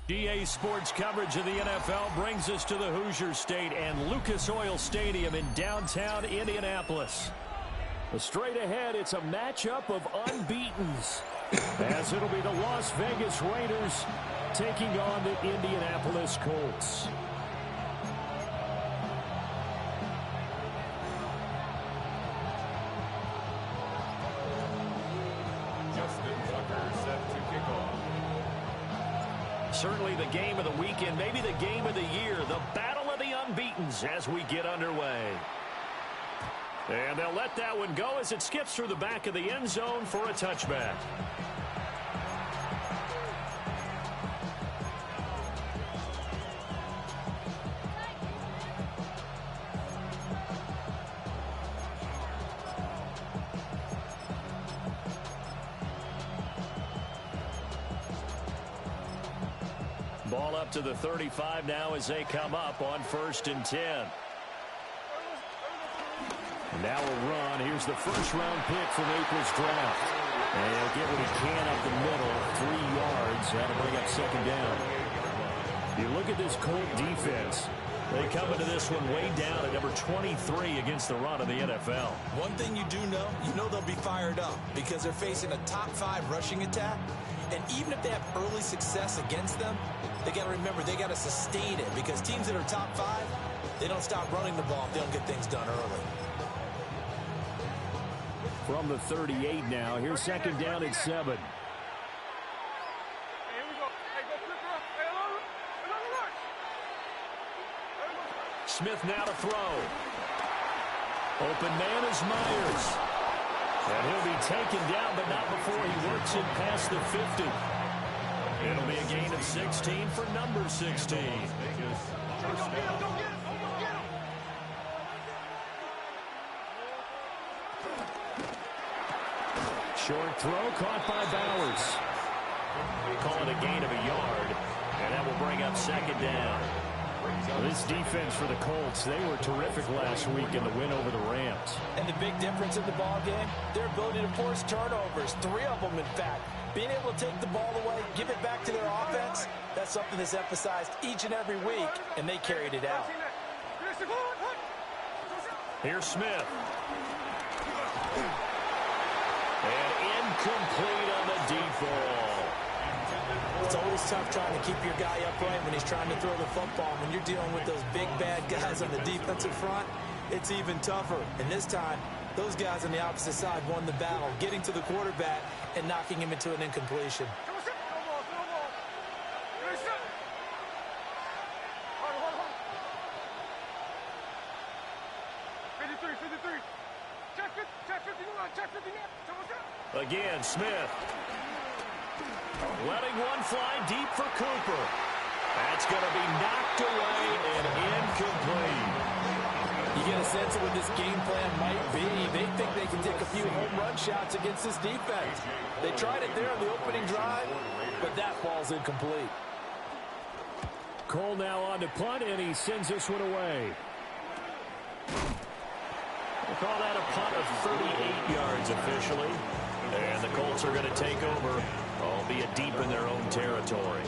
GA Sports coverage of the NFL brings us to the Hoosier State and Lucas Oil Stadium in downtown Indianapolis. Straight ahead, it's a matchup of unbeatens, as it'll be the Las Vegas Raiders taking on the Indianapolis Colts. Certainly the game of the weekend, maybe the game of the year, the battle of the unbeatens as we get underway. And they'll let that one go as it skips through the back of the end zone for a touchback. Ball up to the 35 now as they come up on 1st and 10. And now a run. Here's the first-round pick from April's draft. And he'll get what he can up the middle, 3 yards. That'll bring up 2nd down. You look at this Colt defense. They come into this one way down at number 23 against the run of the NFL. One thing you do know, they'll be fired up because they're facing a top 5 rushing attack. And even if they have early success against them, they got to remember they got to sustain it because teams that are top 5, they don't stop running the ball if they don't get things done early. From the 38 now, here's 2nd down at 7. Smith now to throw. Open man is Myers. And he'll be taken down, but not before he works it past the 50. It'll be a gain of 16 for number 16. Short throw caught by Bowers. Call it a gain of a yard, and that will bring up 2nd down. This defense for the Colts, they were terrific last week in the win over the Rams. And the big difference in the ball game, their ability to force turnovers, 3 of them in fact. Being able to take the ball away, give it back to their offense, that's something that's emphasized each and every week, and they carried it out. Here's Smith. And incomplete on the deep ball. It's always tough trying to keep your guy upright when he's trying to throw the football. When you're dealing with those big, bad guys on the defensive front, it's even tougher. And this time, those guys on the opposite side won the battle, getting to the quarterback and knocking him into an incompletion. Again, Smith. Letting one fly deep for Cooper. That's going to be knocked away and incomplete. You get a sense of what this game plan might be. They think they can take a few home run shots against this defense. They tried it there on the opening drive, but that ball's incomplete. Cole now on to punt, and he sends this one away. We'll call that a punt of 38 yards officially. And the Colts are going to take over, albeit deep in their own territory.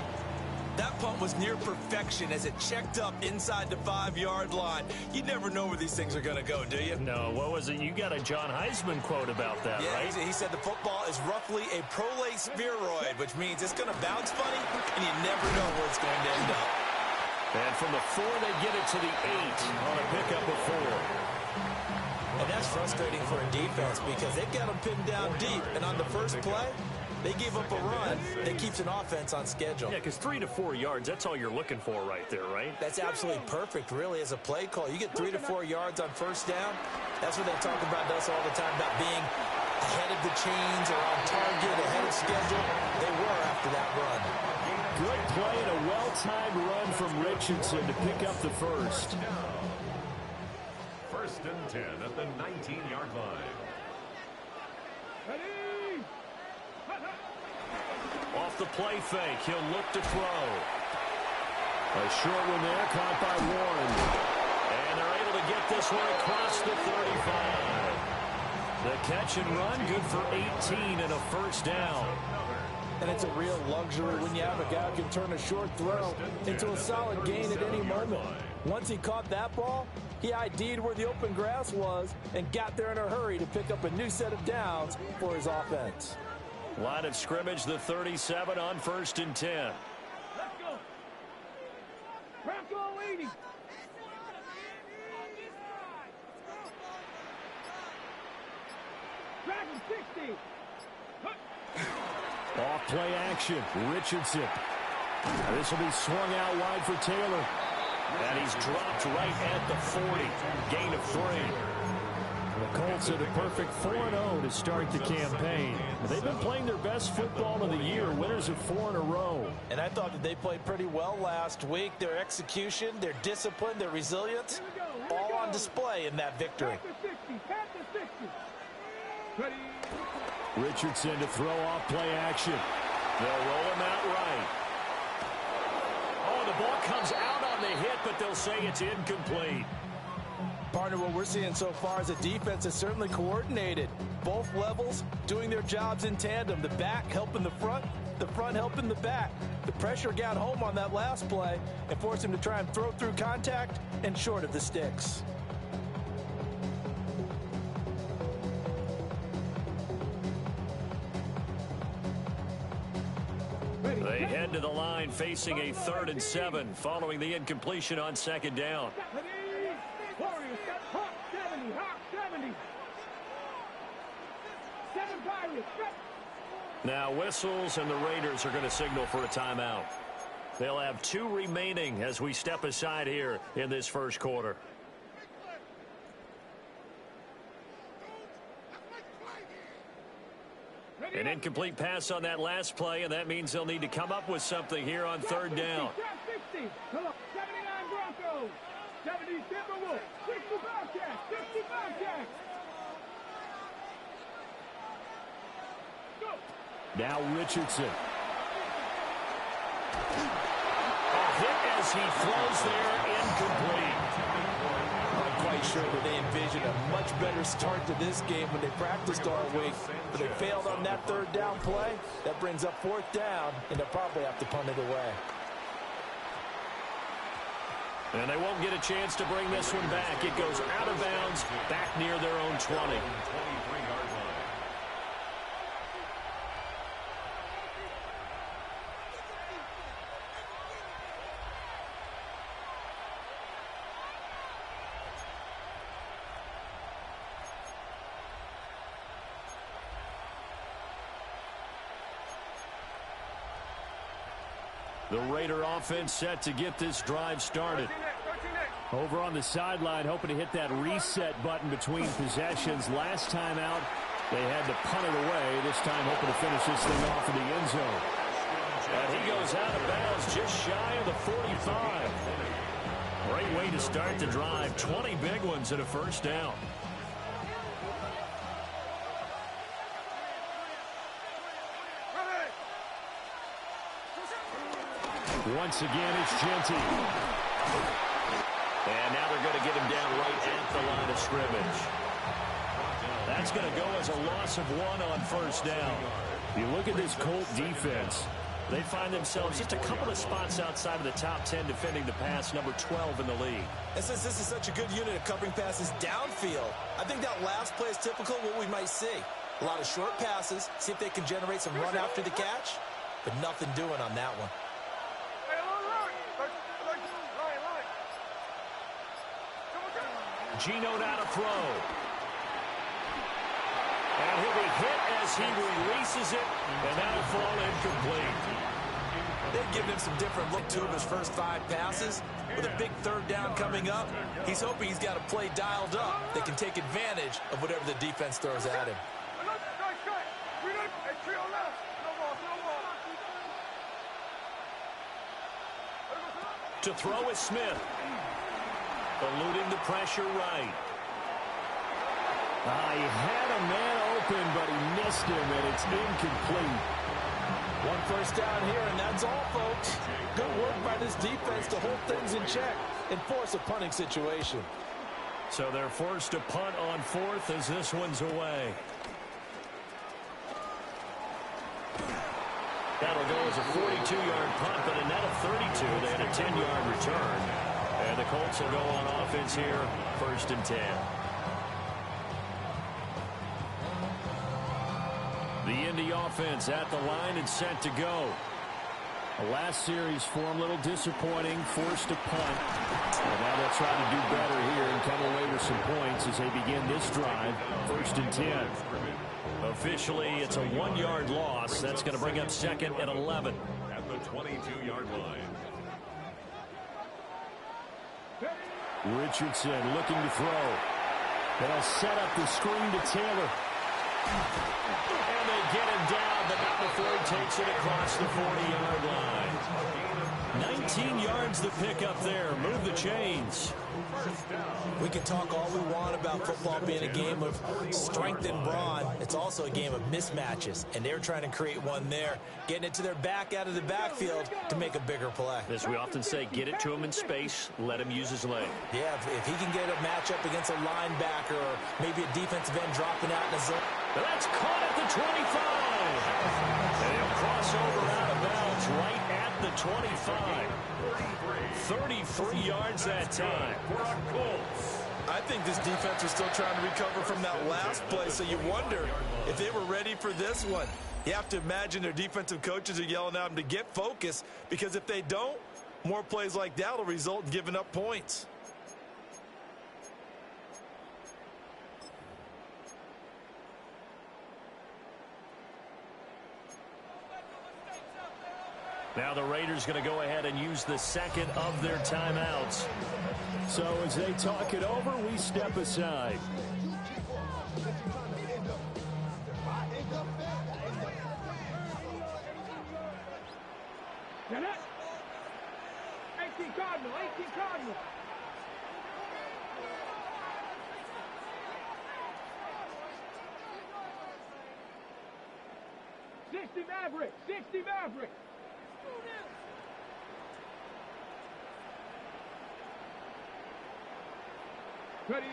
That punt was near perfection as it checked up inside the 5-yard line. You never know where these things are going to go, do you? No, what was it? You got a John Heisman quote about that, right? Yeah, he said the football is roughly a prolate spheroid, which means it's going to bounce funny, and you never know where it's going to end up. And from the 4, they get it to the 8 on a pickup of 4. And that's frustrating for a defense because they've got them pinned down deep. And on the first play, they gave up a run that keeps an offense on schedule. Yeah, because 3 to 4 yards, that's all you're looking for right there, right? That's absolutely perfect, really, as a play call. You get 3 to 4 yards on first down. That's what they talk about us all the time, about being ahead of the chains or on target, ahead of schedule. They were after that run. Good play and a well-timed run from Richardson to pick up the first. 1st and 10 at the 19-yard line. Ready? Off the play fake, he'll look to throw. A short one there, caught by Warren. And they're able to get this one across the 35. The catch and run, good for 18 and a first down. And it's a real luxury when you have a guy who can turn a short throw into a solid gain at any moment. Once he caught that ball, he ID'd where the open grass was and got there in a hurry to pick up a new set of downs for his offense. Line of scrimmage, the 37 on 1st and 10. Let's go. Bronco 80. Dragon 60. Off play action, Richardson. This will be swung out wide for Taylor. And he's dropped right at the 40. Gain of 3. The Colts are the perfect 4-0 to start the campaign. They've been playing their best football of the year, winners of 4 in a row. And I thought that they played pretty well last week. Their execution, their discipline, their resilience, all on display in that victory. Richardson to throw off play action. They'll roll him out right. Oh, the ball comes out on the hit, but they'll say it's incomplete. Partner, what we're seeing so far is a defense that's certainly coordinated. Both levels doing their jobs in tandem. The back helping the front helping the back. The pressure got home on that last play and forced him to try and throw through contact and short of the sticks. They head to the line facing a 3rd and 7 following the incompletion on 2nd down. Warriors, Hawk 70, Hawk 70. 7 Pirates. Now whistles and the Raiders are going to signal for a timeout. They'll have 2 remaining as we step aside here in this first quarter. An incomplete pass on that last play, and that means they'll need to come up with something here on 3rd down. 60. 79 Broncos. 70 Timberwolves. 60 Bobcats. 60 Bobcats. Go. Now Richardson. A hit as he throws there, incomplete. I'm quite sure that they envisioned a much better start to this game when they practiced all week, but they failed on that 3rd down play. That brings up 4th down, and they'll probably have to punt it away. And they won't get a chance to bring this one back. It goes out of bounds, back near their own 20. 23-yard line. The Raider offense set to get this drive started. Over on the sideline, hoping to hit that reset button between possessions. Last time out, they had to punt it away. This time, hoping to finish this thing off in the end zone. And he goes out of bounds just shy of the 45. Great way to start the drive. 20 big ones and a 1st down. Once again, it's Genty. And now they're going to get him down right at the line of scrimmage. That's going to go as a loss of 1 on 1st down. You look at this Colt defense, they find themselves just a couple of spots outside of the top 10 defending the pass, number 12 in the league. And since this is such a good unit of covering passes downfield, I think that last play is typical of what we might see. A lot of short passes, see if they can generate some run after the catch, but nothing doing on that one. Gino now to throw. And he'll be hit as he releases it, and that'll fall incomplete. They've given him some different look to his first 5 passes. With a big 3rd down coming up, he's hoping he's got a play dialed up that can take advantage of whatever the defense throws at him. To throw is Smith. Eluding the pressure right. He had a man open, but he missed him, and it's incomplete. 1 1st down here, and that's all, folks. Good work by this defense to hold things in check and force a punting situation. So they're forced to punt on 4th as this one's away. That'll go as a 42-yard punt, but a net of 32. They had a 10-yard return. And the Colts will go on offense here, 1st and 10. The Indy offense at the line and set to go. The last series for them, a little disappointing, forced a punt. And now they'll try to do better here and come away with some points as they begin this drive, 1st and 10. Officially, it's a 1-yard loss. That's going to bring up 2nd and 11. At the 22-yard line. Richardson looking to throw. They'll set up the screen to Taylor. And they get him down, but not before he takes it across the 40-yard line. 19 yards the pick up there. Move the chains. We can talk all we want about football being a game of strength and brawn. It's also a game of mismatches, and they're trying to create one there, getting it to their back out of the backfield to make a bigger play. As we often say, get it to him in space, let him use his leg. Yeah, if he can get a matchup against a linebacker or maybe a defensive end dropping out in a zone. That's caught at the 25. And he'll cross over out of bounds right at the 25. 33 yards that time. I think this defense is still trying to recover from that last play, so you wonder if they were ready for this one. You have to imagine their defensive coaches are yelling at them to get focused, because if they don't, more plays like that will result in giving up points. Now the Raiders going to go ahead and use the 2nd of their timeouts. So as they talk it over, we step aside. Get it. 18 Cardinal, 18 Cardinal. Maverick, 60 Maverick. Ready.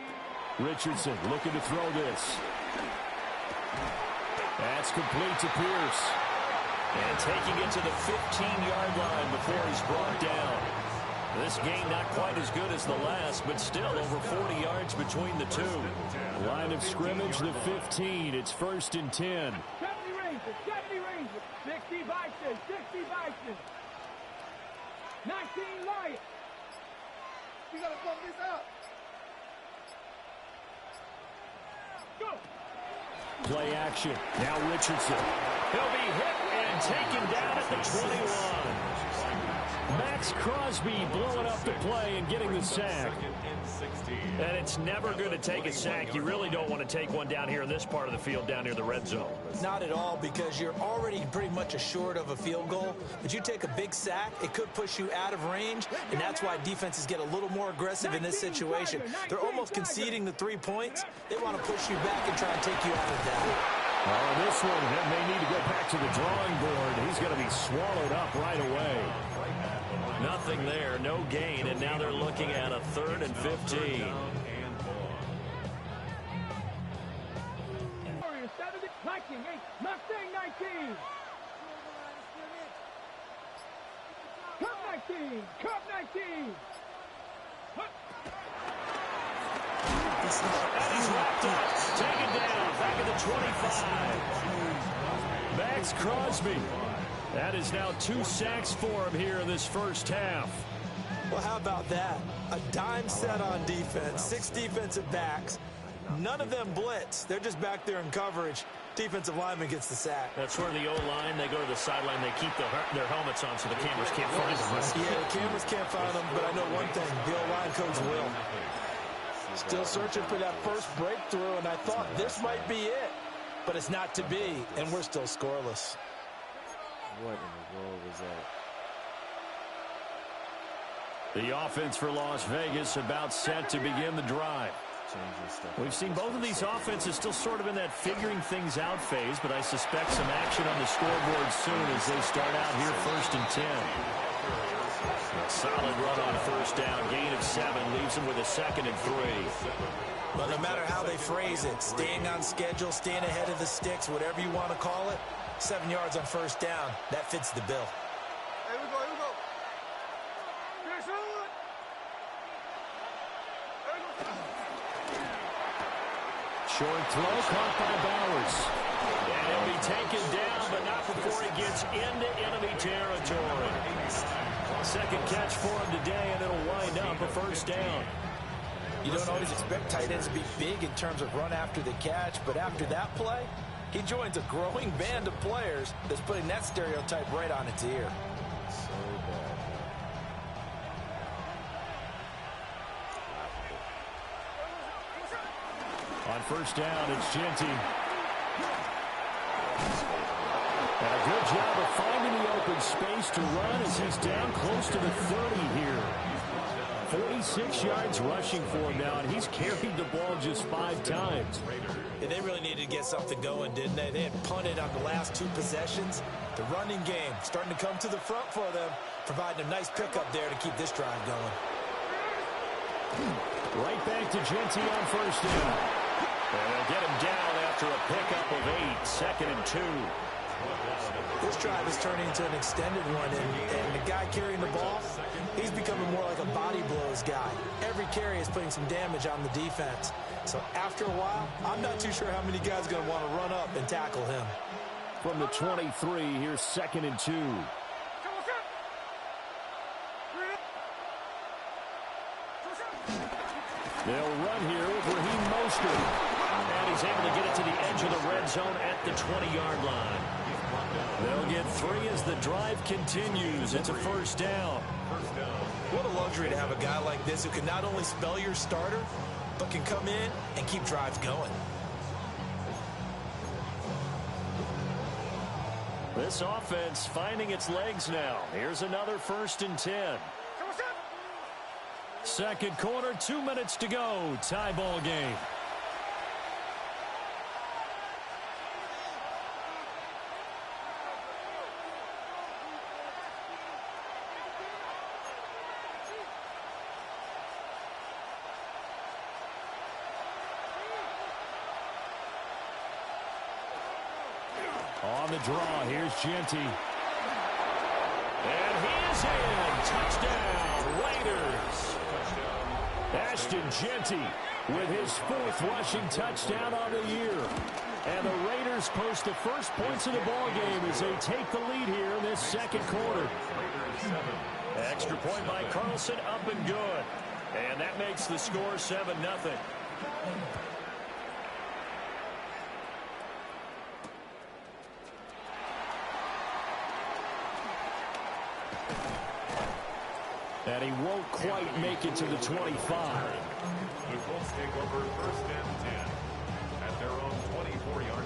Richardson looking to throw this. That's complete to Pierce. And taking it to the 15-yard line before he's brought down. This game not quite as good as the last, but still over 40 yards between the two. Line of scrimmage, the 15. It's 1st and 10. 70 Rangers, 70 Rangers. 60 Bison, 60 Bison. 19 Lions. We gotta bump this up. Go. Play action. Now Richardson. He'll be hit and taken down at the 21. Max Crosby blowing up the play and getting the sack. And it's never going to take a sack. You really don't want to take one down here in this part of the field, down near the red zone. Not at all, because you're already pretty much assured of a field goal. But you take a big sack, it could push you out of range, and that's why defenses get a little more aggressive in this situation. They're almost conceding the 3 points. They want to push you back and try and take you out of that. Oh, this one may need to go back to the drawing board. He's going to be swallowed up right away. Nothing there, no gain, and now they're looking at a 3rd and 15. Warriors 70, Viking 8, Mustang 19. Cup 19, Cup 19. And he's wrapped up, taken down, back at the 25. Max Crosby. That is now 2 sacks for him here in this first half. Well, how about that? A dime set on defense, 6 defensive backs. None of them blitz. They're just back there in coverage. Defensive lineman gets the sack. That's where the O-line, they go to the sideline, they keep their helmets on so the cameras can't find them. Yeah, the cameras can't find them, but I know one thing. The O-line coach will. Still searching for that first breakthrough, and I thought this might be it. But it's not to be, and we're still scoreless. What in the world was that? The offense for Las Vegas about set to begin the drive. We've seen both of these offenses still sort of in that figuring things out phase, but I suspect some action on the scoreboard soon as they start out here 1st and 10. A solid run on 1st down, gain of 7, leaves them with a 2nd and 3. But no matter how they phrase it, staying on schedule, staying ahead of the sticks, whatever you want to call it, 7 yards on first down. That fits the bill. Here we go, here we go. Short throw caught by Bowers. And he'll be taken down, but not before he gets into enemy territory. Second catch for him today, and it'll wind up a first down. You don't always expect tight ends to be big in terms of run after the catch, but after that play, he joins a growing band of players that's putting that stereotype right on its ear. So bad. On first down, it's Genty. And a good job of finding the open space to run as he's down close to the 30 here. 46 yards rushing for him now, and he's carried the ball just 5 times. Yeah, they really needed to get something going, didn't they? They had punted on the last 2 possessions. The running game starting to come to the front for them, providing a nice pickup there to keep this drive going. Right back to Genty on first down. And they'll get him down after a pickup of 8, 2nd and 2. This drive is turning into an extended one, and the guy carrying the ball, he's becoming more like a body blows guy. Every carry is putting some damage on the defense. So after a while, I'm not too sure how many guys are going to want to run up and tackle him. From the 23, here's 2nd and 2. They'll run here with Raheem Mostert. And he's able to get it to the edge of the red zone at the 20-yard line. They'll get 3 as the drive continues. It's a first down. What a luxury to have a guy like this who can not only spell your starter, but can come in and keep drives going. This offense finding its legs now. Here's another 1st and 10. Second quarter, 2 minutes to go. Tie ball game. On the draw, here's Genty. And he is in. Touchdown, Raiders. Ashton Genty with his 4th rushing touchdown on the year. And the Raiders post the first points of the ball game as they take the lead here in this second quarter. Extra point by Carlson, up and good. And that makes the score 7-0. And he won't quite make it to the 25. The Colts take over 1st and 10 at their own 24-yard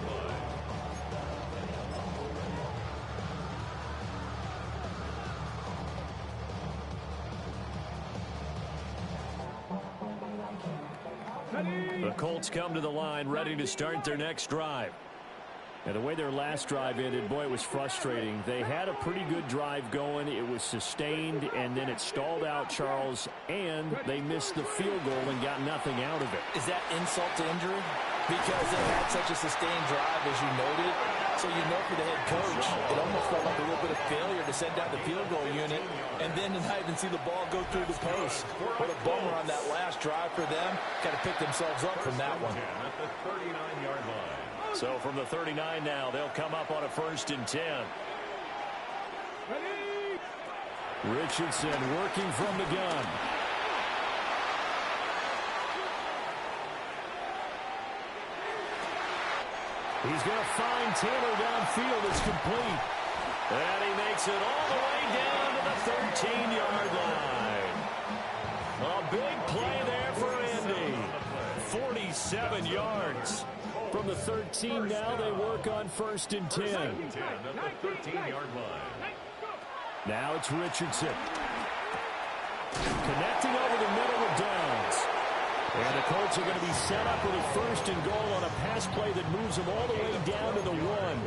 line. The Colts come to the line ready to start their next drive. And the way their last drive ended, boy, it was frustrating. They had a pretty good drive going. It was sustained, and then it stalled out, Charles, and they missed the field goal and got nothing out of it. Is that insult to injury? Because they had such a sustained drive, as you noted. So you know for the head coach, it almost felt like a little bit of failure to send down the field goal unit and then to not even see the ball go through the post. What a bummer on that last drive for them. Got to pick themselves up from that one. At the 39-yard line. So from the 39 now, they'll come up on a 1st and 10. Richardson working from the gun. He's going to find Taylor downfield. It's complete. And he makes it all the way down to the 13-yard line. A big play there for Andy. 47 yards. From the 13 now, they work on 1st and 10. At the 13-yard line. Now it's Richardson. Connecting over the middle with Downs. And the Colts are going to be set up with a 1st and goal on a pass play that moves them all the way down to the 1.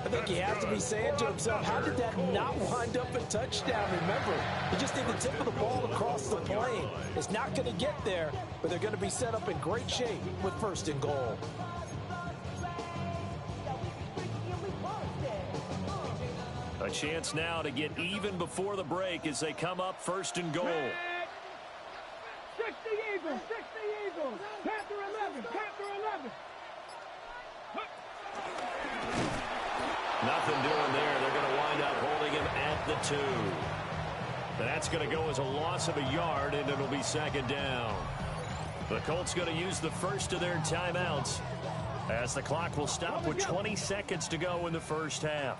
I think he has to be saying to himself, how did that not wind up a touchdown? Remember, he just did the tip of the ball across the plane. It's not going to get there, but they're going to be set up in great shape with 1st and goal. chance now to get even before the break as they come up first and goal. 60 Eagles, 60 Eagles. Panther 11, Panther 11. Nothing doing there. They're going to wind up holding him at the 2. That's going to go as a loss of a yard, and it'll be second down. The Colts going to use the first of their timeouts as the clock will stop with 20 seconds to go in the first half.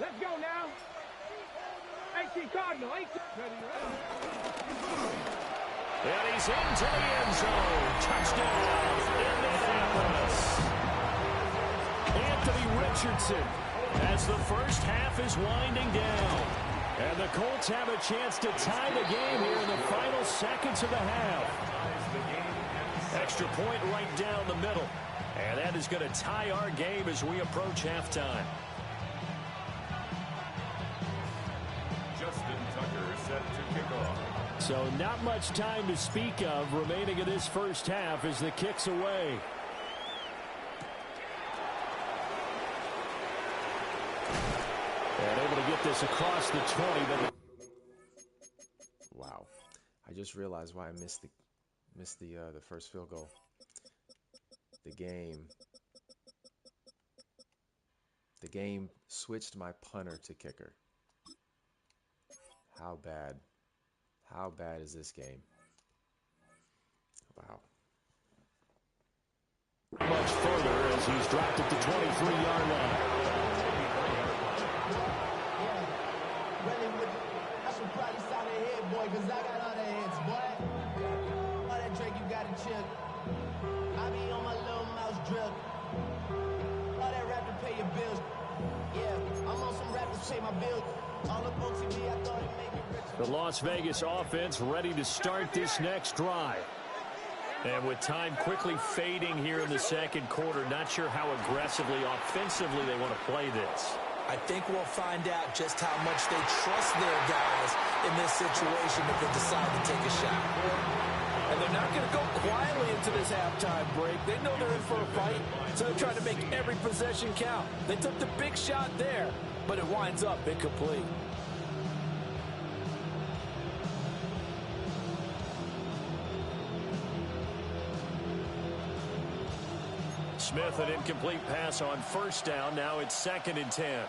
Let's go now. 18 Cardinal, 18. And he's into the end zone. Touchdown, Indianapolis. Anthony Richardson as the first half is winding down. And the Colts have a chance to tie the game here in the final seconds of the half. Extra point right down the middle. And that is going to tie our game as we approach halftime. Justin Tucker set to kick off. So not much time to speak of remaining in this first half as the kick's away. And able to get this across the 20. But Wow. I just realized why I missed the first field goal. The game switched my punter to kicker. How bad is this game? Wow. much further as he's dropped it to 23-yard line. I should probably sign a head, boy, because I got other heads, boy. All that Drake, you got to chill. I be on my little mouse drip. All that rap to pay your bills. Yeah, I'm on some rappers pay my bills. All up on TV, I thought it made me rich. The Las Vegas offense ready to start this next drive. And with time quickly fading here in the second quarter, not sure how aggressively, offensively they want to play this. I think we'll find out just how much they trust their guys in this situation if they decide to take a shot. And they're not going to go quietly into this halftime break. They know they're in for a fight, so they're trying to make every possession count. They took the big shot there, but it winds up incomplete. Smith, an incomplete pass on first down. Now it's 2nd and 10.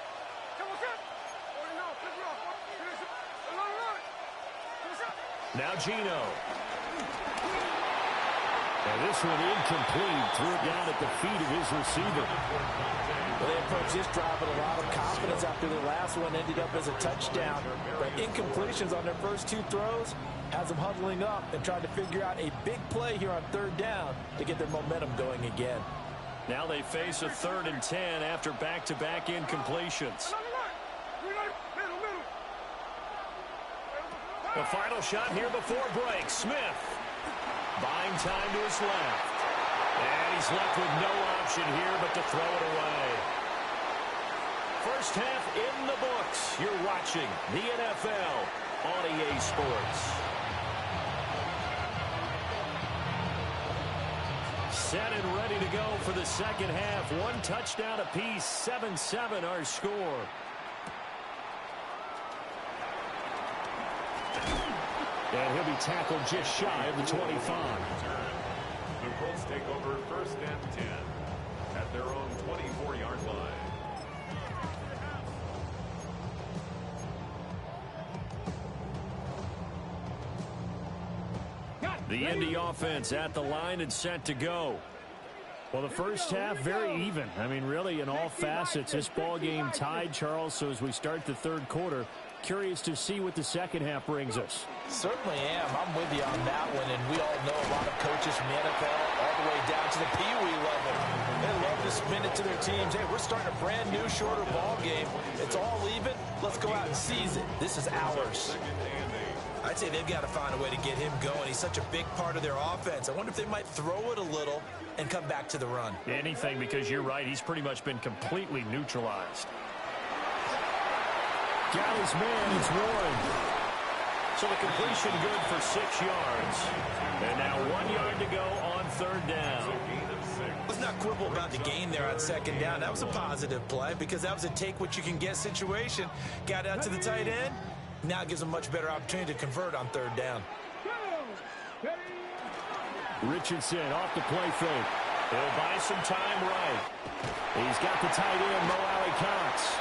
Now Gino. And this one incomplete. Threw it down at the feet of his receiver. Well, they approached this drive with a lot of confidence after the last one ended up as a touchdown. But incompletions on their first two throws has them huddling up and trying to figure out a big play here on 3rd down to get their momentum going again. Now they face a 3rd and 10 after back-to-back incompletions. The final shot here before break. Smith buying time to his left. And he's left with no option here but to throw it away. First half in the books. You're watching the NFL on EA Sports. Set and ready to go for the second half. One touchdown apiece, 7-7 our score. And he'll be tackled just shy of the 25. The Colts take over 1st and 10 at their own 24-yard line. The Indy offense at the line and set to go. Well, the first half, very even. I mean, really, in all facets, this ball game tied, Charles. So as we start the 3rd quarter, curious to see what the second half brings us. Certainly am. I'm with you on that one. And we all know a lot of coaches from the NFL all the way down to the Pee Wee level. They love to spin it to their teams. Hey, we're starting a brand new, shorter ball game. It's all even. Let's go out and seize it. This is ours. I'd say they've got to find a way to get him going. He's such a big part of their offense. I wonder if they might throw it a little and come back to the run. Anything, because you're right. He's pretty much been completely neutralized. Got his man. It's Warren. So the completion good for 6 yards. And now 1 yard to go on third down. Let's not quibble about the gain there on second down. That was a positive play because that was a take-what-you-can-get situation. Got out to the tight end. Now it gives them much better opportunity to convert on third down. Richardson off the play fake. He'll buy some time right. He's got the tight end, Mo Alley-Cox.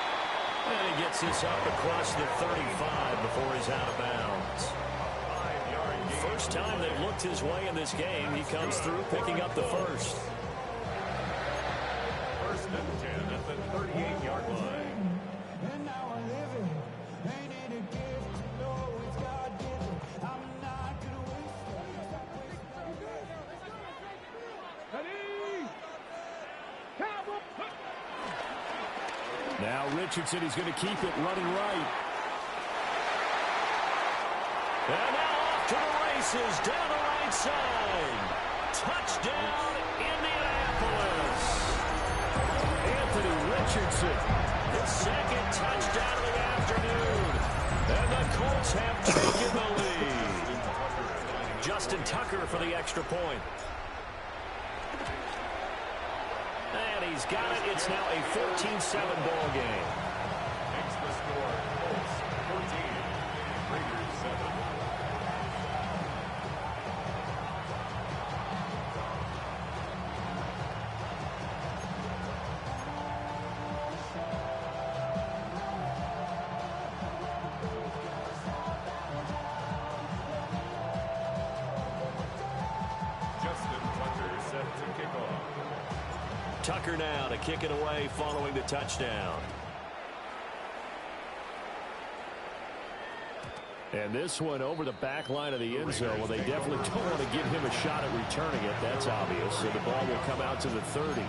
And he gets this up across the 35 before he's out of bounds. First time they've looked his way in this game. He comes through picking up the first. First and 10 at the 38-yard line. And now I live it. Ain't it a gift? No, it's God-given. I'm not gonna waste it. Ready? Cowboy. Now Richardson, he's going to keep it running right. And now off to the races down the right side. Touchdown, Indianapolis. Anthony Richardson, his second touchdown of the afternoon. And the Colts have taken the lead. Justin Tucker for the extra point. And he's got it. It's now a 14-7 ball game. Extra score, Colts 14, Raiders 7. Justin Tucker set to kick off. Tucker now to kick it away following the touchdown. And this one over the back line of the end zone. Well, they definitely don't want to give him a shot at returning it. That's obvious. So the ball will come out to the 30.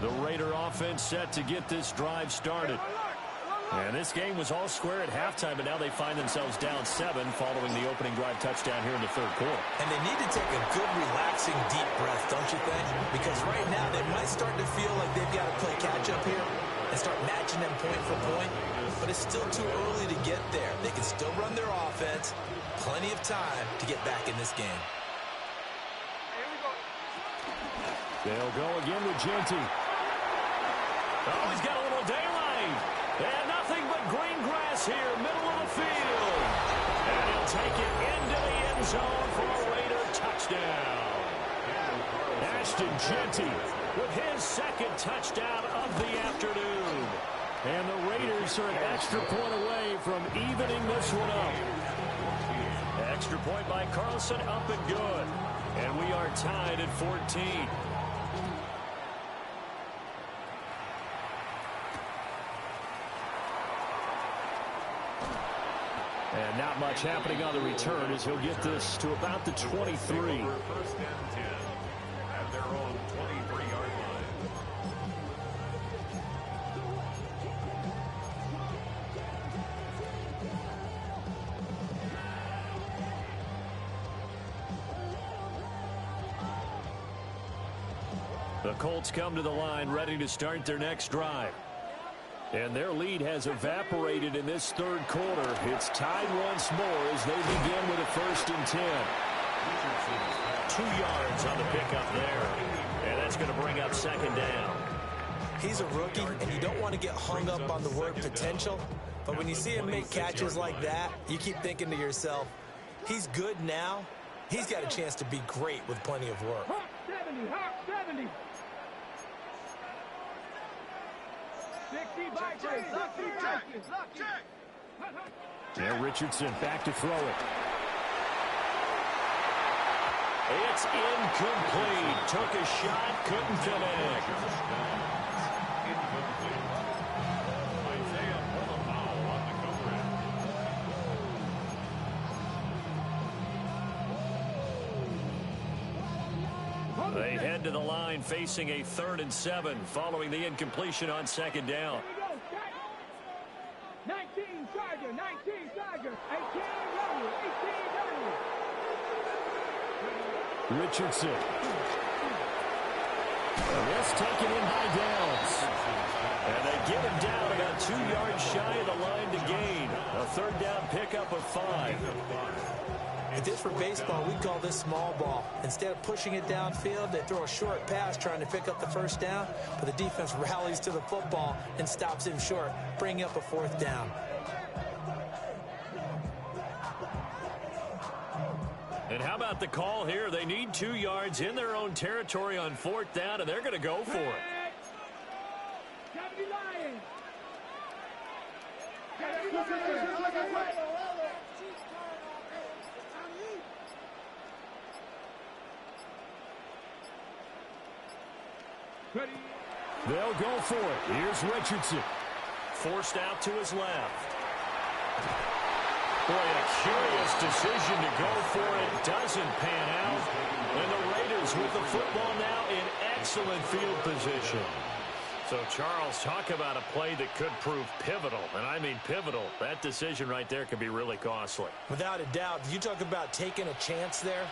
The Raider offense set to get this drive started. And this game was all square at halftime, but now they find themselves down 7 following the opening drive touchdown here in the third quarter. And they need to take a good, relaxing, deep breath, don't you think? Because right now they might start to feel like they've got to play catch-up here and start matching them point for point. But it's still too early to get there. They can still run their offense. Plenty of time to get back in this game. They'll go again with Genty. Oh, he's got a little daylight. And nothing but green grass here, middle of the field. And he'll take it into the end zone for a Raider touchdown. Ashton Genty with his second touchdown of the afternoon. And the Raiders are an extra point away from evening this one up. Extra point by Carlson, up and good. And we are tied at 14. And not much happening on the return as he'll get this to about the 23. First and 10 at their own 23-yard line. The Colts come to the line ready to start their next drive. And their lead has evaporated in this third quarter. It's tied once more as they begin with a 1st and 10. 2 yards on the pickup there. And that's going to bring up 2nd down. He's a rookie, and you don't want to get hung up on the word potential. But when you see him make catches like that, you keep thinking to yourself, he's good now. He's got a chance to be great with plenty of work. Hawk 70, Hawk 70. 60 Vikings, 60 Vikings. Now Richardson back to throw it. It's incomplete. Took a shot, couldn't connect. Incomplete. Isaiah Mullenhow on the coverage. They head to the line facing a 3rd and 7 following the incompletion on 2nd down. 19 Tiger, 19 Tiger, 18 W, 18 W. Richardson. And this taken in by Downs. And they get him down about 2 yards shy of the line to gain. A third down pickup of 5. If this were baseball, we'd call this small ball. Instead of pushing it downfield, they throw a short pass trying to pick up the first down, but the defense rallies to the football and stops him short, bringing up a 4th down. And how about the call here? They need 2 yards in their own territory on 4th down, and they're going to go for it. They'll go for it. Here's Richardson. Forced out to his left. Boy, a curious decision to go for it. Doesn't pan out. And the Raiders with the football now in excellent field position. So, Charles, talk about a play that could prove pivotal. And I mean pivotal. That decision right there could be really costly. Without a doubt. You talk about taking a chance there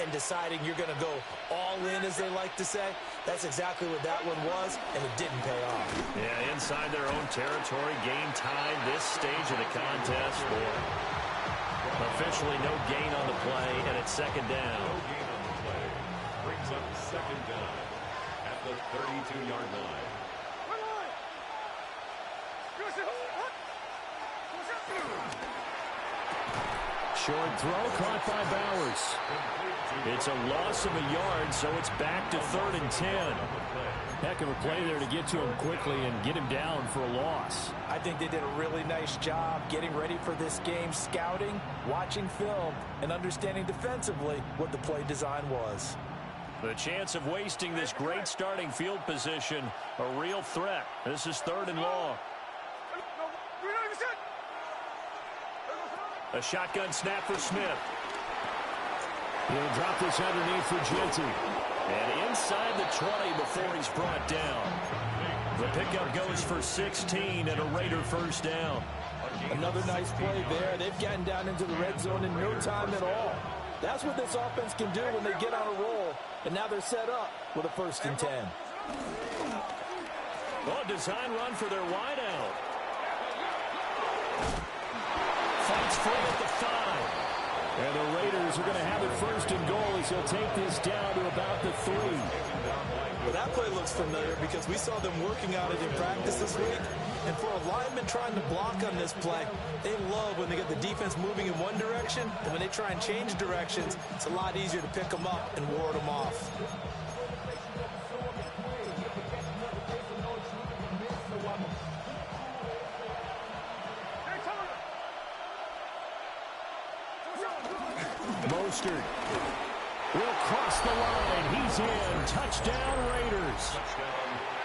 and deciding you're going to go all in, as they like to say. That's exactly what that one was, and it didn't pay off. Yeah, inside their own territory, game tied this stage of the contest. Boy, officially no gain on the play, and it's 2nd down. No gain on the play. Brings up 2nd down at the 32-yard line. Short throw caught by Bowers. It's a loss of a yard, so it's back to 3rd and 10. Heck of a play there to get to him quickly and get him down for a loss. I think they did a really nice job getting ready for this game, scouting, watching film, and understanding defensively what the play design was. The chance of wasting this great starting field position, a real threat. This is 3rd and long. A shotgun snap for Smith. He'll drop this underneath for Genty. And inside the 20 before he's brought down. The pickup goes for 16 and a Raider 1st down. Another nice play there. They've gotten down into the red zone in no time at all. That's what this offense can do when they get on a roll. And now they're set up with a 1st and 10. Well, a design run for their wideout. Fights free at the 5. And the Raiders are going to have it 1st and goal as he'll take this down to about the 3. Well, that play looks familiar because we saw them working on it in practice this week. And for a lineman trying to block on this play, they love when they get the defense moving in one direction. And when they try and change directions, it's a lot easier to pick them up and ward them off. Mostert will cross the line. He's in. Touchdown, Raiders.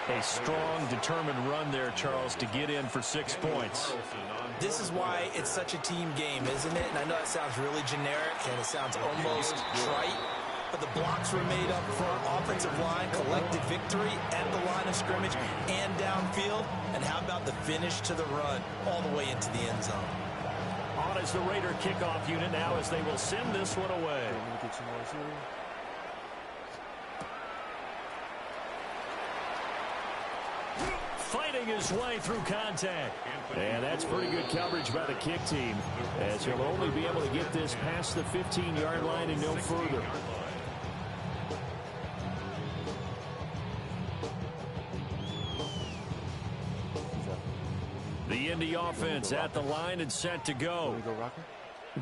A strong, determined run there, Charles, to get in for 6 points. This is why it's such a team game, isn't it? And I know it sounds really generic and it sounds almost trite, but the blocks were made up front. Offensive line collected victory at the line of scrimmage and downfield. And how about the finish to the run all the way into the end zone? On as the Raider kickoff unit now as they will send this one away. Fighting his way through contact. And that's pretty good coverage by the kick team, as he'll only be able to get this past the 15-yard line and no further. The Indy offense at the line and set to go.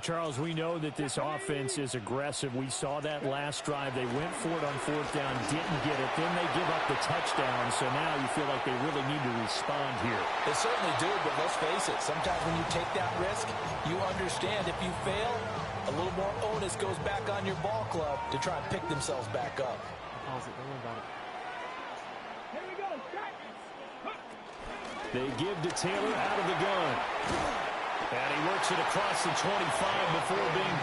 Charles, we know that this offense is aggressive. We saw that last drive. They went for it on 4th down, didn't get it. Then they give up the touchdown, so now you feel like they really need to respond here. They certainly do, but let's face it. Sometimes when you take that risk, you understand if you fail, a little more onus goes back on your ball club to try and pick themselves back up. They give to Taylor out of the gun. And he works it across the 25 before being...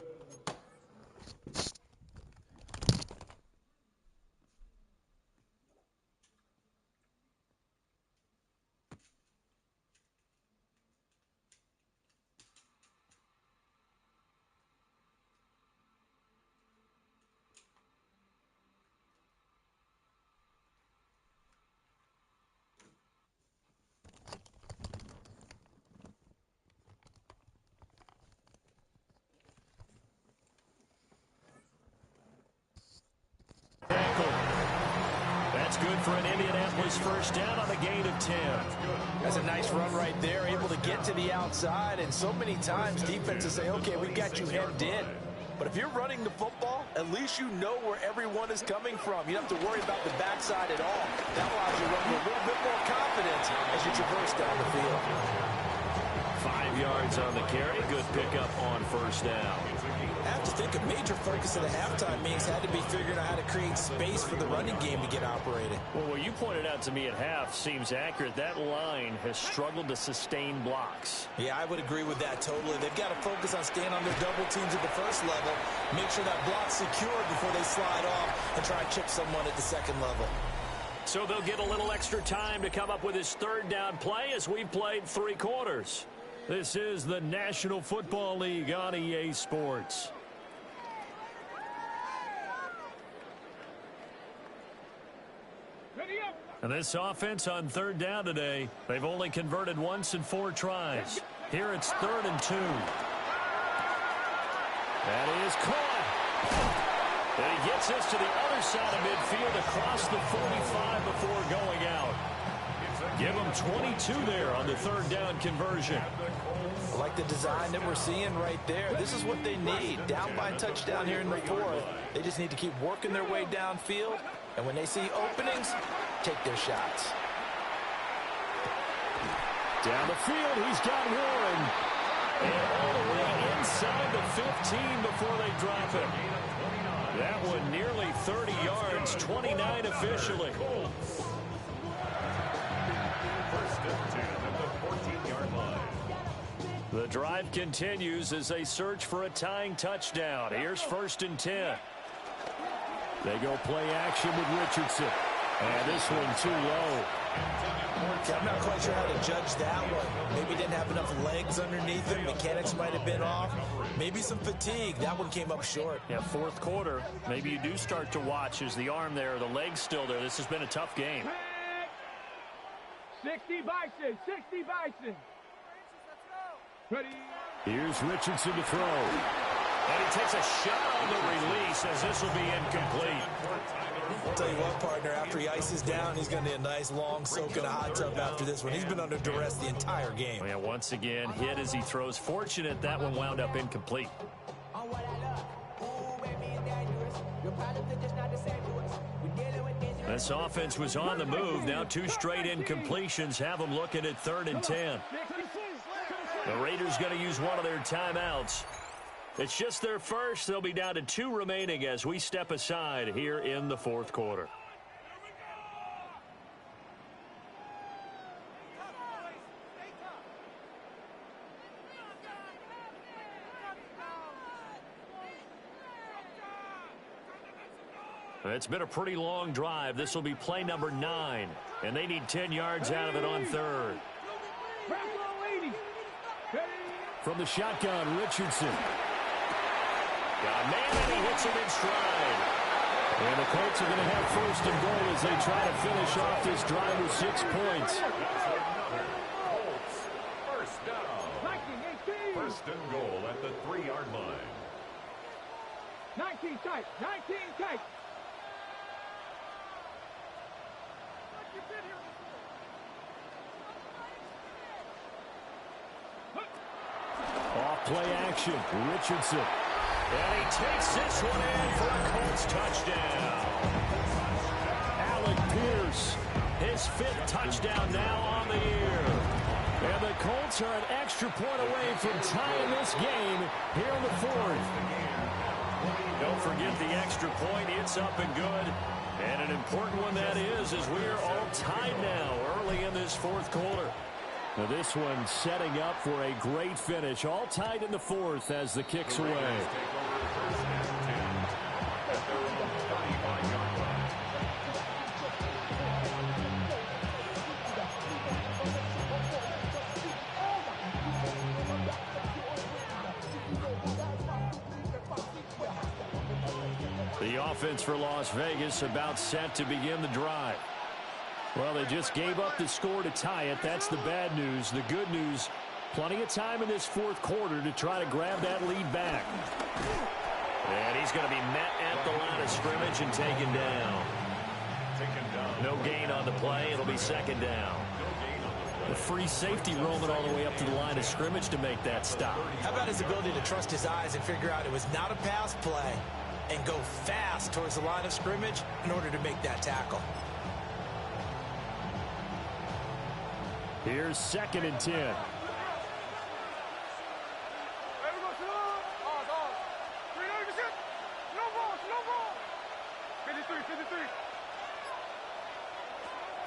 That's good for an Indianapolis first down on a gain of 10. That's a nice run right there, able to get to the outside. And so many times defenses say, okay, we've got you hemmed in. But if you're running the football, at least you know where everyone is coming from. You don't have to worry about the backside at all. That allows you to run with a little bit more confidence as you traverse down the field. 5 yards on the carry. Good pickup on first down. I have to think a major focus of the halftime meetings had to be figuring out how to create space for the running game to get operated. Well, what you pointed out to me at half seems accurate. That line has struggled to sustain blocks. Yeah, I would agree with that totally. They've got to focus on staying on their double teams at the first level, make sure that block's secure before they slide off and try and chip someone at the second level. So they'll get a little extra time to come up with his third down play as we've played 3 quarters. This is the National Football League on EA Sports. And this offense on third down today, they've only converted once in 4 tries. Here it's 3rd and 2. That is caught. And he gets us to the other side of midfield across the 45 before going out. Give them 22 there on the 3rd down conversion. I like the design that we're seeing right there. This is what they need. Down by a touchdown here in the 4th. They just need to keep working their way downfield. And when they see openings, take their shots. Down the field, he's got Warren. And all the way inside the 15 before they drop him. That one nearly 30 yards, 29 officially. First and 10 at the 14-yard line. The drive continues as they search for a tying touchdown. Here's 1st and 10. They go play action with Richardson. And this one too low. I'm not quite sure how to judge that one. Maybe didn't have enough legs underneath him. Mechanics might have been off. Maybe some fatigue. That one came up short. Yeah, 4th quarter. Maybe you do start to watch as the arm there, the leg's still there. This has been a tough game. 60 Bison, 60 Bison. Ready. Here's Richardson to throw. And he takes a shot on the release as this will be incomplete. I'll tell you what, partner, after he ices down, he's going to need a nice long soak in a hot tub after this one. He's been under duress the entire game. Oh, yeah, once again, hit as he throws. Fortunate that one wound up incomplete. This offense was on the move. Now 2 straight incompletions have them looking at 3rd and 10. The Raiders going to use one of their timeouts. It's just their first. They'll be down to 2 remaining as we step aside here in the 4th quarter. It's been a pretty long drive. This will be play number 9, and they need 10 yards out of it on 3rd. From the shotgun, Richardson. Got a man, and he hits him in stride. And the Colts are going to have 1st and goal as they try to finish off this drive with 6 points. Colts, first down. 1st and goal at the 3-yard line. 19 tight, 19 tight. Off play action, Richardson. And he takes this one in for a Colts touchdown. Alec Pierce, his 5th touchdown now on the year. And the Colts are an extra point away from tying this game here in the 4th. Don't forget the extra point. It's up and good. And an important one that is as we're all tied now early in this 4th quarter. Now this one setting up for a great finish. All tied in the 4th as the kick's away. The offense for Las Vegas about set to begin the drive. Well, they just gave up the score to tie it. That's the bad news. The good news, plenty of time in this 4th quarter to try to grab that lead back. And he's going to be met at the line of scrimmage and taken down. No gain on the play. It'll be second down. The free safety roaming all the way up to the line of scrimmage to make that stop. How about his ability to trust his eyes and figure out it was not a pass play and go fast towards the line of scrimmage in order to make that tackle. Here's 2nd and 10.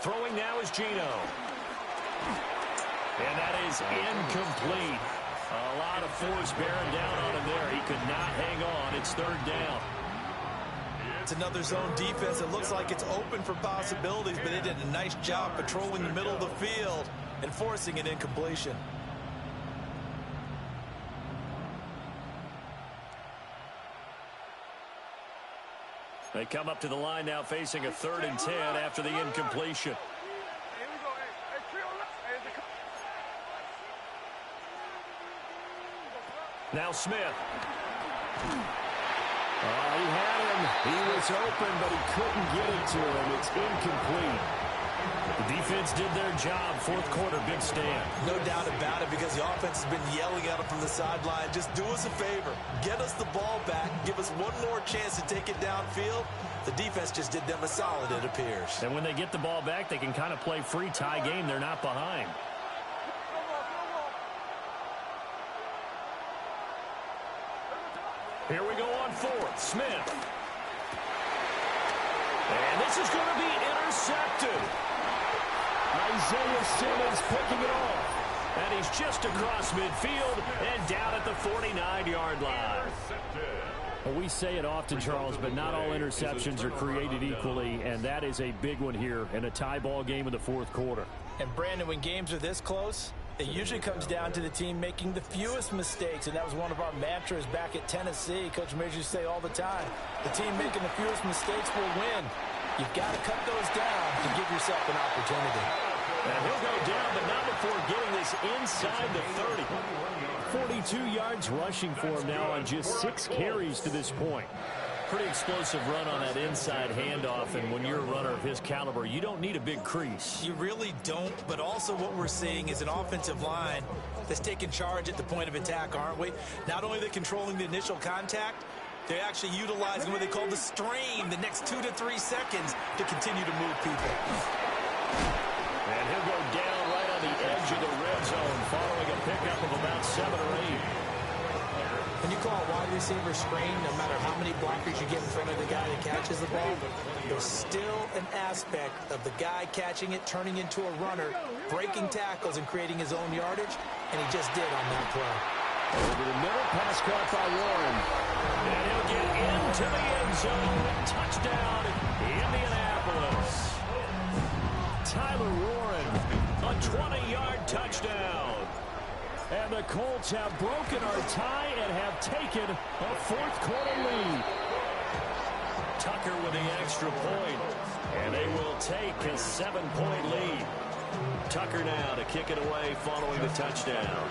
Throwing now is Geno. And that is incomplete. A lot of force bearing down on him there. He could not hang on. It's 3rd down. It's another zone defense. It looks like it's open for possibilities, but they did a nice job patrolling the middle of the field and forcing an incompletion. They come up to the line now facing a 3rd and 10 after the incompletion. Now Smith. He had him. He was open, but he couldn't get it to him. It's incomplete. The defense did their job. 4th quarter, big stand. No doubt about it, because the offense has been yelling at him from the sideline. Just do us a favor. Get us the ball back. Give us one more chance to take it downfield. The defense just did them a solid, it appears. And when they get the ball back, they can kind of play free tie game. They're not behind. Here we go on 4th. Smith. And this is going to be intercepted. Isaiah Simmons picking it off. And he's just across midfield and down at the 49-yard line. Well, we say it often, Charles, but not all interceptions are created equally, and that is a big one here in a tie ball game in the 4th quarter. And, Brandon, when games are this close, it usually comes down to the team making the fewest mistakes, and that was one of our mantras back at Tennessee. Coach Major say all the time, the team making the fewest mistakes will win. You've got to cut those down to give yourself an opportunity. And he'll go down, but not before getting this inside the 30. 42 yards rushing for him now on just 6 carries to this point. Pretty explosive run on that inside handoff, and when you're a runner of his caliber, you don't need a big crease. You really don't, but also what we're seeing is an offensive line that's taking charge at the point of attack, aren't we? Not only are they controlling the initial contact, they're actually utilizing what they call the strain, the next 2 to 3 seconds, to continue to move people. And he'll go down right on the edge of the red zone following a pickup of about 7 or 8. When you call a wide receiver screen, no matter how many blockers you get in front of the guy that catches the ball, there's still an aspect of the guy catching it, turning into a runner, breaking tackles and creating his own yardage, and he just did on that play. Over the middle, pass caught by Warren. And he'll get into the end zone. Touchdown, Indianapolis. Tyler Warren, a 20-yard touchdown. And the Colts have broken our tie and have taken a 4th quarter lead. Tucker with the extra point, and they will take a 7-point lead. Tucker now to kick it away following the touchdown.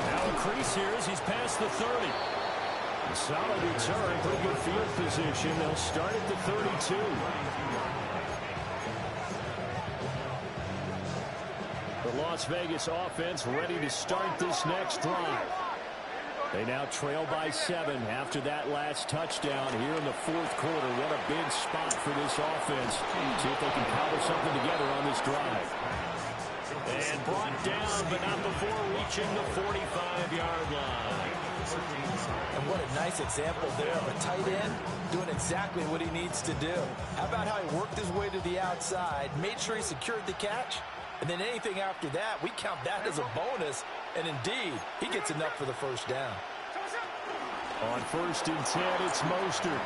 Now a crease here as he's past the 30. A solid return, pretty good field position. They'll start at the 32. The Las Vegas offense ready to start this next drive. They now trail by 7 after that last touchdown here in the 4th quarter. What a big spot for this offense. See if they can cobble something together on this drive. And brought down, but not before reaching the 45-yard line. And what a nice example there of a tight end doing exactly what he needs to do. How about how he worked his way to the outside, made sure he secured the catch, and then anything after that, we count that as a bonus. And indeed, he gets enough for the first down. On 1st and 10, it's Mostert.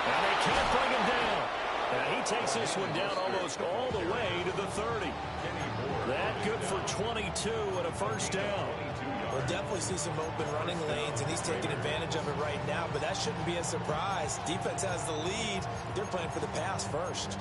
And they can't bring him down. And he takes this one down almost all the way to the 30. That good for 22 and a first down. We'll definitely see some open running lanes, and he's taking advantage of it right now, but that shouldn't be a surprise. Defense has the lead. They're playing for the pass first.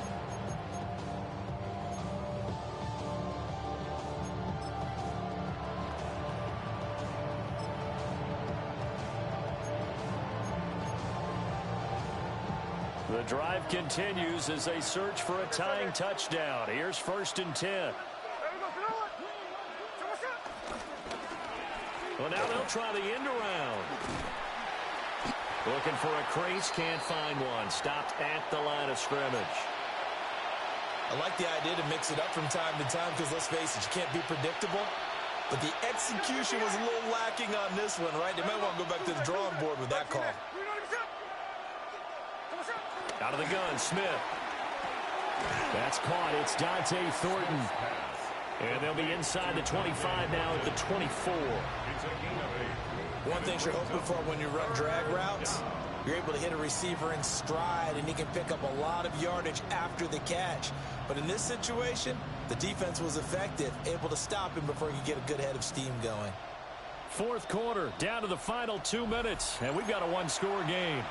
The drive continues as they search for a tying touchdown. Here's 1st and 10. Well, now they'll try the end around. Looking for a crease, can't find one. Stopped at the line of scrimmage. I like the idea to mix it up from time to time because, let's face it, you can't be predictable. But the execution was a little lacking on this one, right? They might want to go back to the drawing board with that call. Out of the gun, Smith. That's caught. It's Dante Thornton. And they'll be inside the 25 now at the 24. One thing you're hoping for when you run drag routes, you're able to hit a receiver in stride, and he can pick up a lot of yardage after the catch. But in this situation, the defense was effective, able to stop him before he could get a good head of steam going. 4th quarter, down to the final 2 minutes, and we've got a one-score game.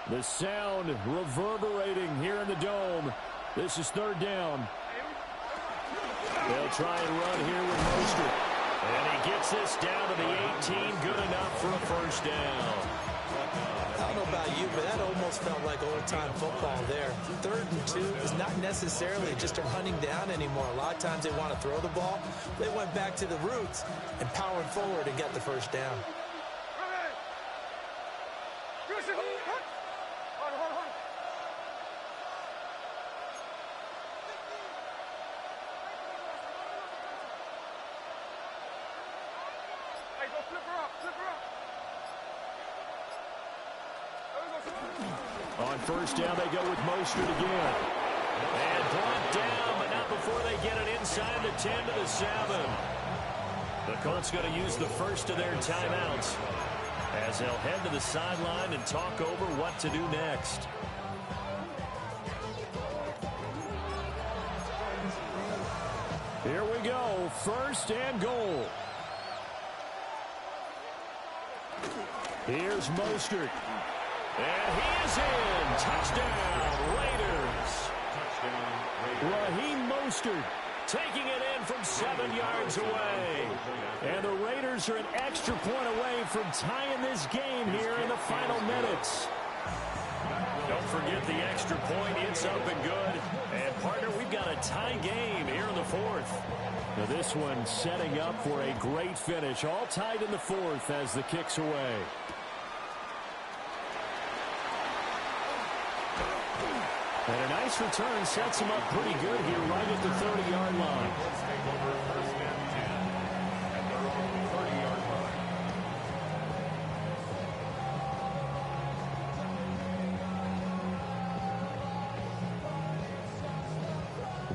The sound reverberating here in the dome. This is 3rd down. They'll try and run here with Mostert. And he gets this down to the 18. Good enough for a 1st down. I don't know about you, but that almost felt like old-time football there. 3rd and 2 is not necessarily just a running down anymore. A lot of times they want to throw the ball. They went back to the roots and powered forward and got the 1st down. On 1st down, they go with Mostert again. And brought down, but not before they get it inside the 10 to the 7. The Colts going to use the first of their timeouts as they'll head to the sideline and talk over what to do next. Here we go, 1st and goal. Here's Mostert. And he is in. Touchdown, Raiders. Raheem Mostert taking it in from 7 yards away. And the Raiders are an extra point away from tying this game here in the final minutes. Don't forget the extra point. It's up and good. And, partner, we've got a tie game here in the 4th. Now this one setting up for a great finish. All tied in the 4th as the kick's away. And a nice return sets him up pretty good here right at the 30-yard line. Let's take over 1st and 10 at their own 30-yard line.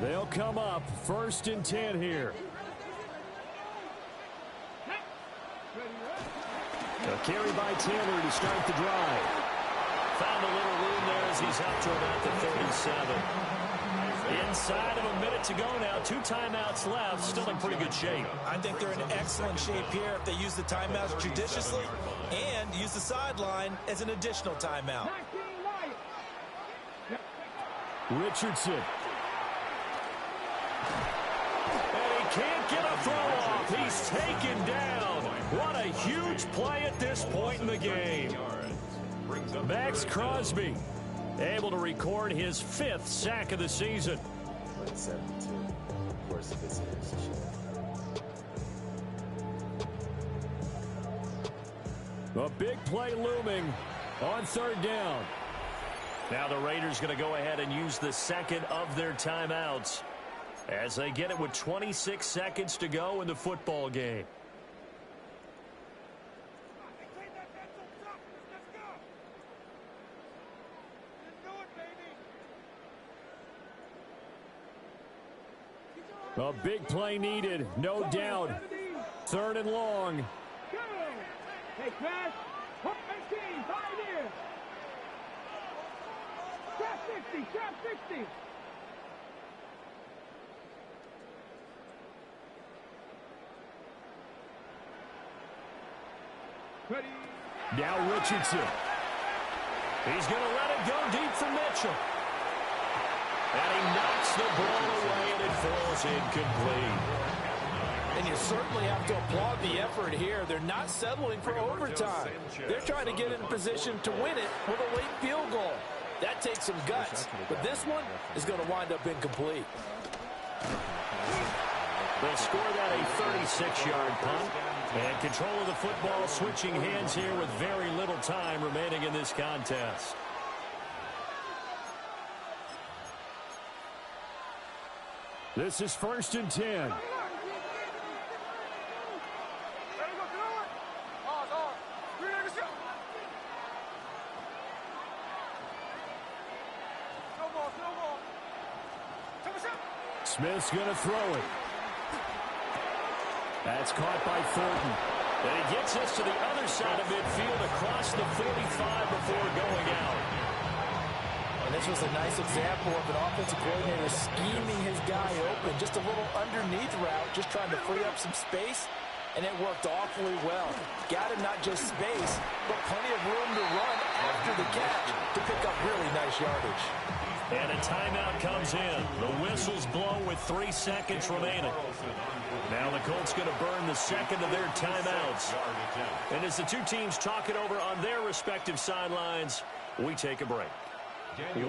They'll come up 1st and 10 here. A carry by Taylor to start the drive. Found a little room there as he's up to about the 37. Inside of a minute to go now. 2 timeouts left. Still in pretty good shape. I think they're in excellent shape here if they use the timeouts judiciously and use the sideline as an additional timeout. Richardson. And he can't get a throw off. He's taken down. What a huge play at this point in the game. Max Crosby able to record his 5th sack of the season. 72. Of course, he gets interception. A big play looming on 3rd down. Now the Raiders going to go ahead and use the 2nd of their timeouts as they get it with 26 seconds to go in the football game. A big play needed, no doubt. 3rd and long. Hey, Crash. Hook 15, 5 in. Trap 60, trap 60. Ready. Now Richardson. He's going to let it go deep for Mitchell. And he knocks the ball away, and it falls incomplete. And you certainly have to applaud the effort here. They're not settling for overtime. They're trying to get in position to win it with a late field goal. That takes some guts, but this one is going to wind up incomplete. They'll score that a 36-yard punt. And control of the football switching hands here with very little time remaining in this contest. This is 1st and 10. Smith's going to throw it. That's caught by Thornton. And he gets us to the other side of midfield across the 45 before going out. And this was a nice example of an offensive coordinator scheming his guy open. Just a little underneath route, just trying to free up some space. And it worked awfully well. Got him not just space, but plenty of room to run after the catch to pick up really nice yardage. And a timeout comes in. The whistles blow with 3 seconds remaining. Now the Colts going to burn the second of their timeouts. And as the two teams talk it over on their respective sidelines, we take a break.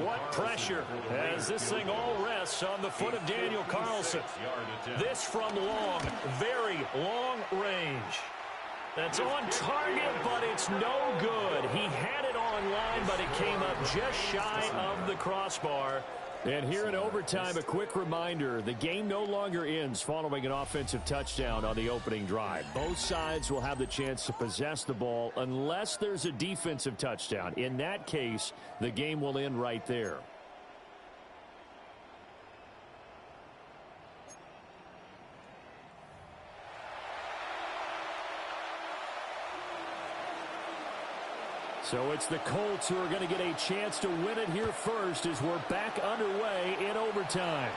What pressure as this thing all rests on the foot of Daniel Carlson. This from long, very long range. That's on target, but it's no good. He had it on line, but it came up just shy of the crossbar. And here in overtime, a quick reminder, the game no longer ends following an offensive touchdown on the opening drive. Both sides will have the chance to possess the ball unless there's a defensive touchdown. In that case, the game will end right there. So it's the Colts who are going to get a chance to win it here first as we're back underway in overtime.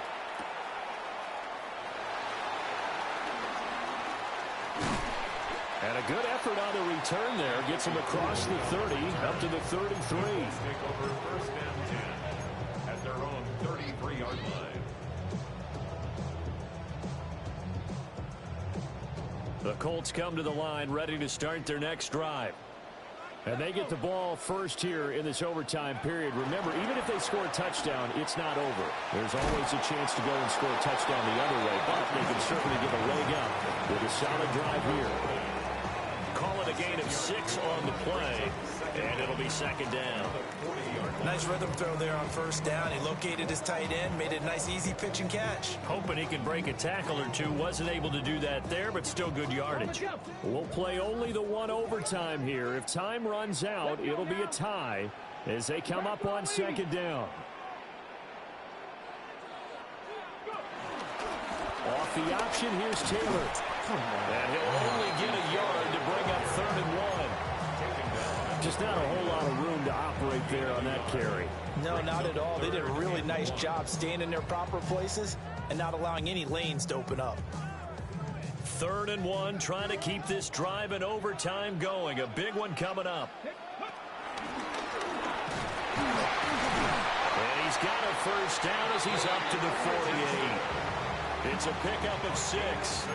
And a good effort on the return there. Gets him across the 30, up to the 33. Take over 1st and 10 at their own 33-yard line. The Colts come to the line ready to start their next drive. And they get the ball first here in this overtime period. Remember, even if they score a touchdown, it's not over. There's always a chance to go and score a touchdown the other way, but they can certainly get a leg up with a solid drive here. Call it a gain of 6 on the play, and it'll be 2nd down. Nice rhythm throw there on 1st down. He located his tight end, made it a nice, easy pitch and catch. Hoping he could break a tackle or two. Wasn't able to do that there, but still good yardage. We'll play only the one overtime here. If time runs out, it'll be a tie as they come up on 2nd down. Off the option, here's Taylor. And he'll only get a yard to bring up 3rd and 1. Just not a whole lot of room to operate there on that carry. No, not at all. They did a really nice job staying in their proper places and not allowing any lanes to open up. 3rd and 1, trying to keep this drive in overtime going. A big one coming up. And he's got a 1st down as he's up to the 48. It's a pickup of 6.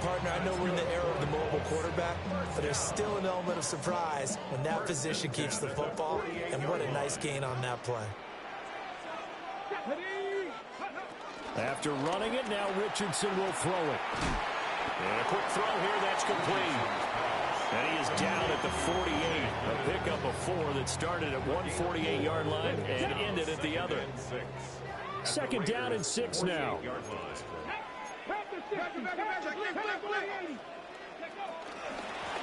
Partner, I know we're in the era of the mobile quarterback, but there's still an element of surprise when that position keeps the football, and what a nice gain on that play. After running it, now Richardson will throw it. And a quick throw here, that's complete. And he is down at the 48. A pickup of 4 that started at one 48-yard line and ended at the other. 2nd down and 6 now.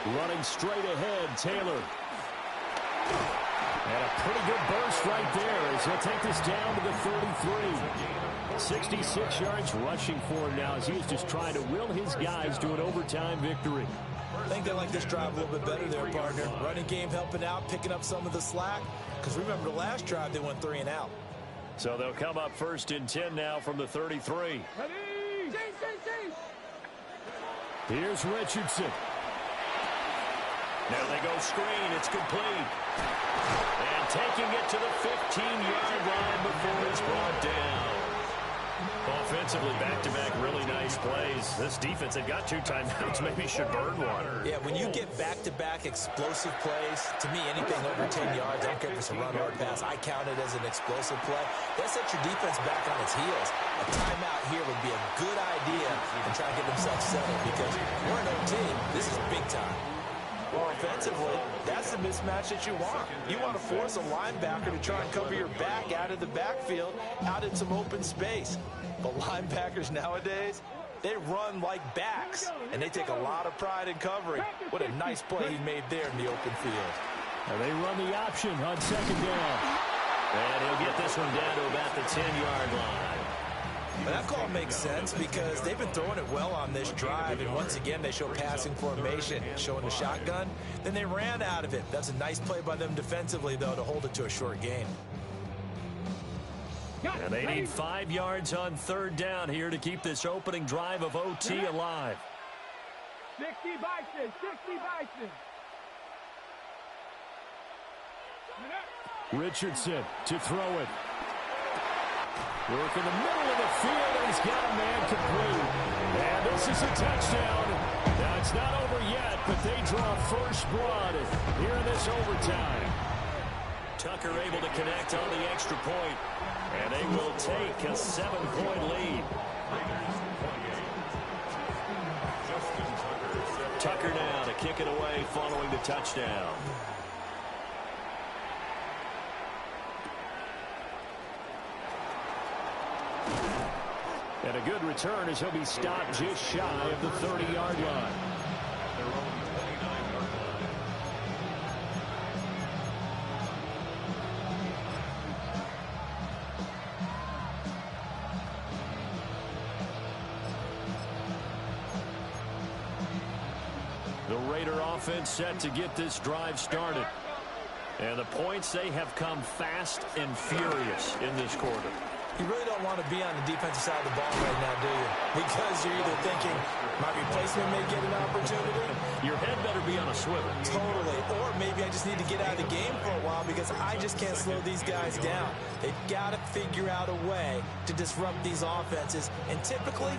Running straight ahead, Taylor. And a pretty good burst right there as he'll take this down to the 33. 66 yards rushing for him now as he's just trying to will his guys to an overtime victory. I think they like this drive a little bit better there, partner. Running game helping out, picking up some of the slack. Because remember, the last drive they went 3 and out. So they'll come up 1st and 10 now from the 33. Here's Richardson. Now they go screen. It's complete. And taking it to the 15-yard line before it's brought down. Offensively, back-to-back really nice plays. This defense, they've got 2 timeouts, maybe should burn one. Yeah, when you get back-to-back explosive plays, to me, anything over 10 yards, I don't care if it's a run or a pass, I count it as an explosive play. That sets your defense back on its heels. A timeout here would be a good idea and try to get themselves settled because we're an OT. This is big time. Well, offensively, that's the mismatch that you want. You want to force a linebacker to try and cover your back out of the backfield, out in some open space. But linebackers nowadays, they run like backs, and they take a lot of pride in covering. What a nice play he made there in the open field. And they run the option on second down. And he'll get this one down to about the 10-yard line. But that call makes sense because they've been throwing it well on this drive, and once again they show passing formation, showing the shotgun. Then they ran out of it. That's a nice play by them defensively, though, to hold it to a short gain. And they need 5 yards on third down here to keep this opening drive of OT alive. 60 Bison, 60 Bison. Richardson to throw it. Work in the middle of the field, and he's got a man complete. And this is a touchdown. Now, it's not over yet, but they draw first blood here in this overtime. Tucker able to connect on the extra point, and they will take a 7-point lead. Tucker now to kick it away following the touchdown. And a good return as he'll be stopped just shy of the 30-yard line. The Raider offense set to get this drive started. And the points, they have come fast and furious in this quarter. You really don't want to be on the defensive side of the ball right now, do you? Because you're either thinking, my replacement may get an opportunity. Your head better be on a swivel. Totally. Or maybe I just need to get out of the game for a while because I just can't slow these guys down. They've got to figure out a way to disrupt these offenses. And typically,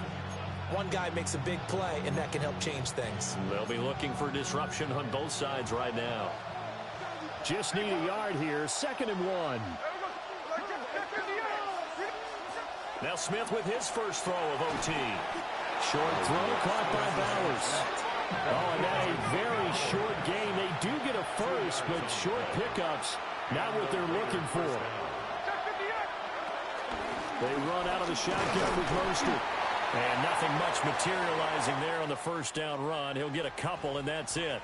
one guy makes a big play, and that can help change things. They'll be looking for disruption on both sides right now. Just need a yard here. 2nd and 1. Now Smith with his first throw of OT. Short throw caught by Bowers. Oh, and now a very short gain. They do get a first, but short pickups, not what they're looking for. They run out of the shotgun with Mostert. And nothing much materializing there on the first down run. He'll get a couple, and that's it.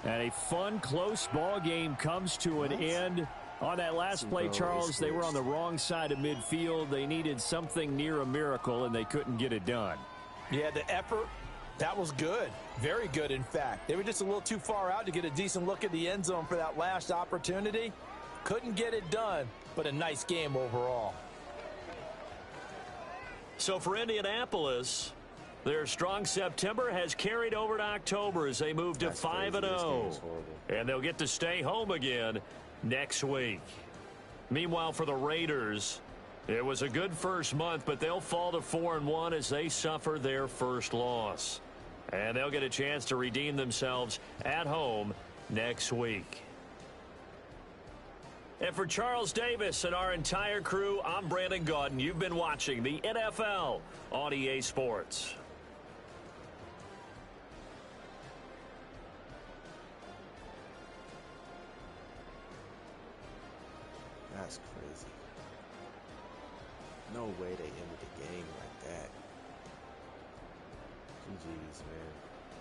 And a fun, close ball game comes to an end. On that last play, Charles, they were on the wrong side of midfield. They needed something near a miracle, and they couldn't get it done. Yeah, the effort, that was good. Very good, in fact. They were just a little too far out to get a decent look at the end zone for that last opportunity. Couldn't get it done, but a nice game overall. So for Indianapolis, their strong September has carried over to October as they move to 5-0. And they'll get to stay home again next week. Meanwhile, for the Raiders, it was a good first month, but they'll fall to 4-1 as they suffer their first loss. And they'll get a chance to redeem themselves at home next week. And for Charles Davis and our entire crew, I'm Brandon Gaudin. You've been watching the NFL on EA Sports. That's crazy. No way they ended the game like that. GG's, man.